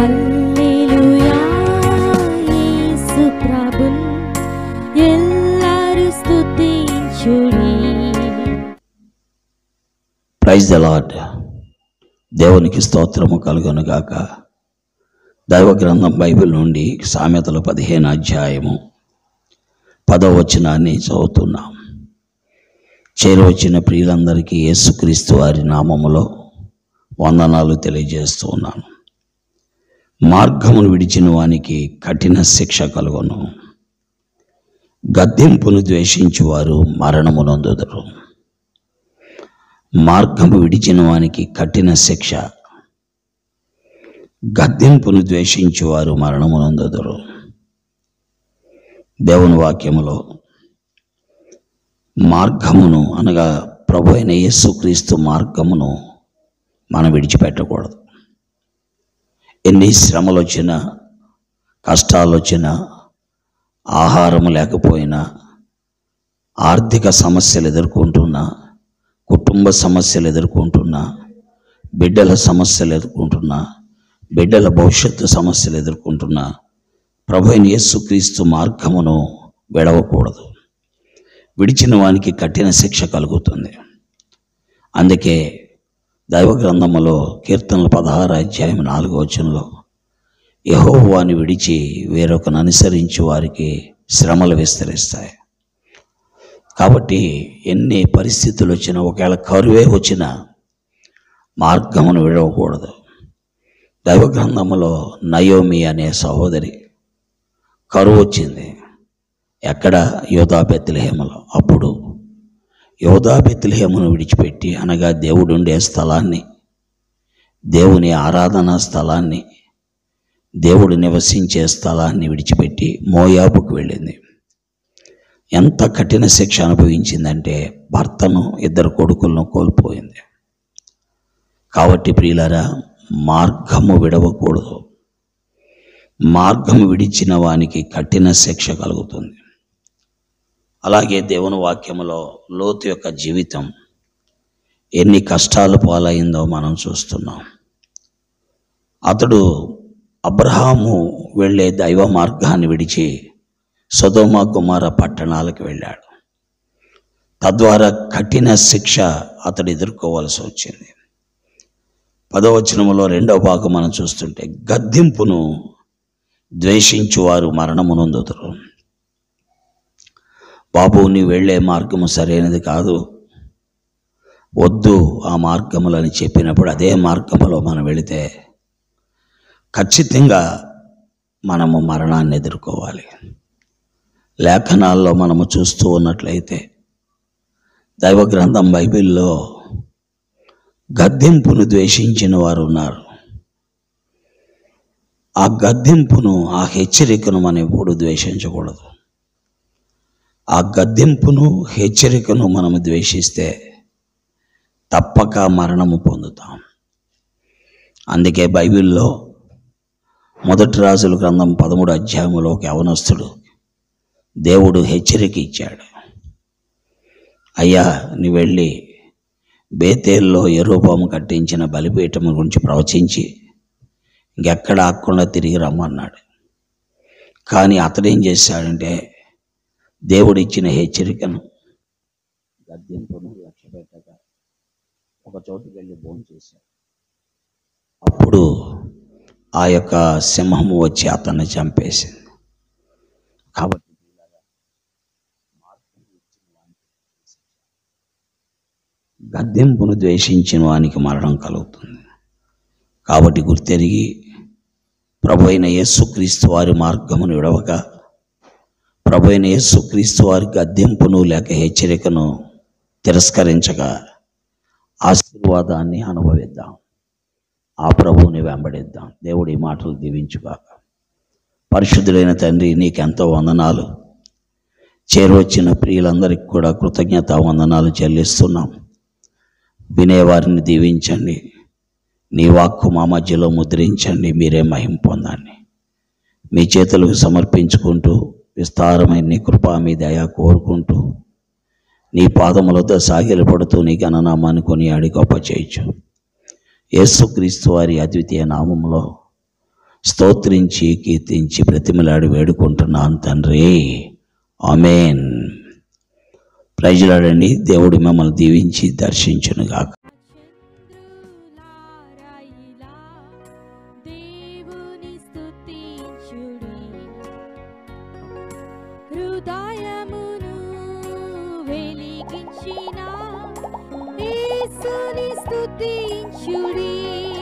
హల్లెలూయా యేసు ప్రభున్ ఎల్లరు స్తుతించుడి. Praise the Lord. దేవునికి స్తోత్రము కలుగును గాక. దైవ గ్రంథం బైబిల్ నుండి సామెతలు 15 అధ్యాయము 10వ వచనాన్ని చదువుతున్నాం. చేరువచ్చిన ప్రియులందరికీ యేసుక్రీస్తు వారి నామములో వందనాలు తెలియజేస్తూ ఉన్నాను. మార్గమును విడిచిన వానికి కఠిన శిక్ష కలుగును, గద్దింపును ద్వేషించు వారు మరణము నొందుదురు. మార్గము విడిచిన వానికి కఠిన శిక్ష, గద్దింపును ద్వేషించు వారు మరణము నొందుదురు. దేవుని వాక్యములో మార్గమును అనగా ప్రభు అయిన యేసుక్రీస్తు మార్గమును మనం విడిచిపెట్టకూడదు. ఎన్ని శ్రమలు వచ్చినా, కష్టాలు వచ్చినా, ఆహారం లేకపోయినా, ఆర్థిక సమస్యలు ఎదుర్కొంటున్నా, కుటుంబ సమస్యలు ఎదుర్కొంటున్నా, బిడ్డల సమస్యలు ఎదుర్కొంటున్నా, బిడ్డల భవిష్యత్తు సమస్యలు ఎదుర్కొంటున్నా, ప్రభు అయిన యేసుక్రీస్తు మార్గమును విడవకూడదు. విడిచిన వానికి కఠిన శిక్ష కలుగుతుంది. అందుకే దైవ గ్రంథములో కీర్తనలు 16 అధ్యాయం 4వ వచనంలో యెహోవాని విడిచి వేరొకను అనుసరించు వారికి శ్రమలు విస్తరిస్తాయి. కాబట్టి ఎన్ని పరిస్థితులు వచ్చినా, ఒకవేళ కరువే వచ్చినా మార్గమును విడవకూడదు. దైవ గ్రంథములో నయోమి అనే సహోదరి కరువు వచ్చింది. ఎక్కడ? యోధా బెత్లెహేములో. అప్పుడు యోధా బెత్లెహేమును విడిచిపెట్టి, అనగా దేవుడు ఉండే స్థలాన్ని, దేవుని ఆరాధనా స్థలాన్ని, దేవుడు నివసించే స్థలాన్ని విడిచిపెట్టి మోయాబుకు వెళ్ళింది. ఎంత కఠిన శిక్ష అనుభవించిందంటే భర్తను, 2 కొడుకులను కోల్పోయింది. కాబట్టి ప్రియులారా, మార్గము విడవకూడదు. మార్గము విడిచిన వానికి కఠిన శిక్ష కలుగుతుంది. అలాగే దేవుని వాక్యములో లోతు యొక్క జీవితం ఎన్ని కష్టాలు పాలైందో మనం చూస్తున్నాం. అతడు అబ్రహాము వెళ్ళే దైవ మార్గాన్ని విడిచి సొదొమ గొమొర్రా పట్టణాలకు వెళ్ళాడు. తద్వారా కఠిన శిక్ష అతడు ఎదుర్కోవాల్సి వచ్చింది. 10వ వచనములో 2వ భాగం మనం చూస్తుంటే, గద్దింపును ద్వేషించువారు మరణము నొందుదురు. బాబు, నీ వెళ్ళే మార్గము సరైనది కాదు, వద్దు ఆ మార్గములని చెప్పినప్పుడు అదే మార్గములో మనం వెళితే ఖచ్చితంగా మనము మరణాన్ని ఎదుర్కోవాలి. లేఖనాల్లో మనము చూస్తూ ఉన్నట్లయితే దైవ గ్రంథం బైబిల్లో గద్దింపును ద్వేషించిన వారు ఉన్నారు. ఆ గద్దింపును, ఆ హెచ్చరికను మనం ఎప్పుడు ద్వేషించకూడదు. ఆ గద్దింపును, హెచ్చరికను మనము ద్వేషిస్తే తప్పక మరణము పొందుతాం. అందుకే బైబిల్లో 1 రాజుల గ్రంథం 13 అధ్యాయంలో ఒక యవనస్తుడు దేవుడు హెచ్చరిక ఇచ్చాడు. అయ్యా, నీ వెళ్ళి బేతేల్లో యెరోబాము కట్టించిన బలిపీఠం గురించి ప్రవచించి ఇంకెక్కడ ఆకుండా తిరిగి రమ్మన్నాడు. కానీ అతడేం చేశాడంటే, దేవుడు ఇచ్చిన హెచ్చరికను, గద్దింపును లక్ష్యపెట్టక ఒక చోటుకి వెళ్ళి భోంచేశాడు. అప్పుడు ఆ యొక్క సింహము వచ్చి అతన్ని చంపేసింది. కాబట్టి గద్దింపును ద్వేషించిన వానికి మరణం కలుగుతుంది. కాబట్టి గుర్తెరిగి ప్రభు అయిన యేసుక్రీస్తు వారి మార్గమును విడవక, ప్రభు అయిన యేసుక్రీస్తు వారి గద్దింపును లేక హెచ్చరికను తిరస్కరించక ఆశీర్వాదాన్ని అనుభవిద్దాం. ఆ ప్రభువుని వెంబడిద్దాం. దేవుడు ఈ మాటలు దీవించుగాక. పరిశుద్ధులైన తండ్రి, నీకెంతో వందనాలు. చేరువచ్చిన ప్రియులందరికీ కూడా కృతజ్ఞతా వందనాలు చెల్లిస్తున్నాం. వినేవారిని దీవించండి. నీ వాక్కు మా మధ్యలో ముద్రించండి. మీరే మహిమ పొందండి. మీ చేతులకు సమర్పించుకుంటూ విస్తారమైన నీ కృపా, మీ దయ కోరుకుంటూ నీ పాదములతో సాగిలపడుతూ నీ ఘననామాన్ని కొనియాడి గొప్ప చేయొచ్చు. యేసుక్రీస్తు వారి అద్వితీయ నామములో స్తోత్రించి కీర్తించి బ్రతిమలాడి వేడుకుంటున్నాను తండ్రి. ఆమేన్. ప్రైజ్లాడండి. దేవుడు మిమ్మల్ని దీవించి దర్శించునుగాక. చంద్రులారాయిలా దేవుని స్తుతించుడి, హృదయమును వెలిగించిన యేసుని స్తుతించుడి.